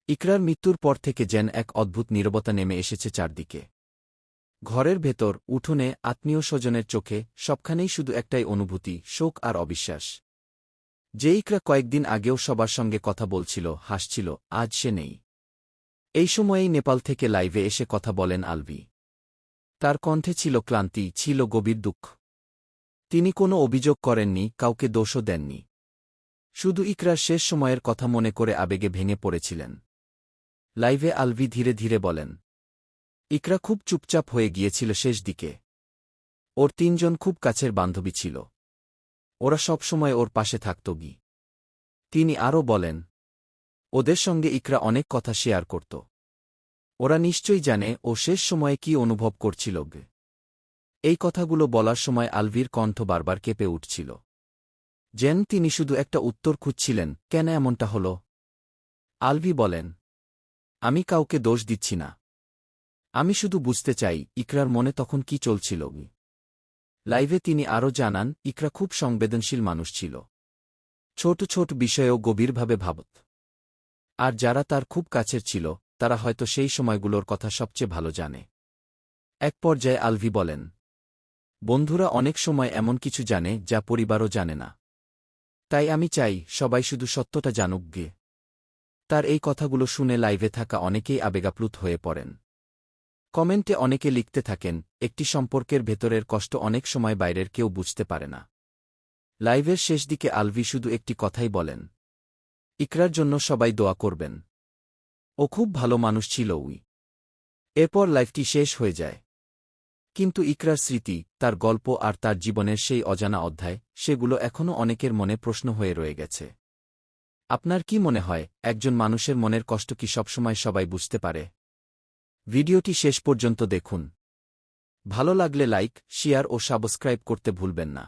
ইকরার মৃত্যুর পর থেকে যেন এক অদ্ভুত নীরবতা নেমে এসেছে চারদিকে। ঘরের ভেতর, উঠোনে, আত্মীয় স্বজনের চোখে, সবখানেই শুধু একটাই অনুভূতি, শোক আর অবিশ্বাস। যে ইকরা কয়েকদিন আগেও সবার সঙ্গে কথা বলছিল, হাসছিল, আজ সে নেই। এই সময়েই নেপাল থেকে লাইভে এসে কথা বলেন আলভি। তার কণ্ঠে ছিল ক্লান্তি, ছিল গভীর দুঃখ। তিনি কোনো অভিযোগ করেননি, কাউকে দোষও দেননি। শুধু ইকরার শেষ সময়ের কথা মনে করে আবেগে ভেঙে পড়েছিলেন। লাইভে আলভি ধীরে ধীরে বলেন, ইকরা খুব চুপচাপ হয়ে গিয়েছিল শেষ দিকে। ওর তিনজন খুব কাছের বান্ধবী ছিল। ওরা সবসময় ওর পাশে থাকত গি। তিনি আরও বলেন, ওদের সঙ্গে ইকরা অনেক কথা শেয়ার করত। ওরা নিশ্চয়ই জানে ও শেষ সময়ে কি অনুভব করছিল গে। এই কথাগুলো বলার সময় আলভির কণ্ঠ বারবার কেঁপে উঠছিল। যেন তিনি শুধু একটা উত্তর খুঁজছিলেন, কেন এমনটা হল। আলভি বলেন, আমি কাউকে দোষ দিচ্ছি না। আমি শুধু বুঝতে চাই, ইকরার মনে তখন কি চলছিল। লাইভে তিনি আরও জানান, ইকরা খুব সংবেদনশীল মানুষ ছিল। ছোট ছোট বিষয়েও গভীরভাবে ভাবত। আর যারা তার খুব কাছের ছিল, তারা হয়তো সেই সময়গুলোর কথা সবচেয়ে ভালো জানে। এক পর্যায়ে আলভি বলেন, বন্ধুরা অনেক সময় এমন কিছু জানে যা পরিবারও জানে না। তাই আমি চাই, সবাই শুধু সত্যটা জানুক গে। তার এই কথাগুলো শুনে লাইভে থাকা অনেকেই আবেগাপ্লুত হয়ে পড়েন। কমেন্টে অনেকে লিখতে থাকেন, একটি সম্পর্কের ভেতরের কষ্ট অনেক সময় বাইরের কেউ বুঝতে পারে না। লাইভের শেষ দিকে আলভি শুধু একটি কথাই বলেন, ইকরার জন্য সবাই দোয়া করবেন। ও খুব ভালো মানুষ ছিল। এরপর লাইভটি শেষ হয়ে যায়। কিন্তু ইকরার স্মৃতি, তার গল্প আর তার জীবনের সেই অজানা অধ্যায়, সেগুলো এখনও অনেকের মনে প্রশ্ন হয়ে রয়ে গেছে। আপনার কি মনে হয়, একজন মানুষের মনের কষ্ট কি সবসময় সবাই বুঝতে পারে? ভিডিওটি শেষ পর্যন্ত দেখুন। ভালো লাগলে লাইক, শেয়ার ও সাবস্ক্রাইব করতে ভুলবেন না।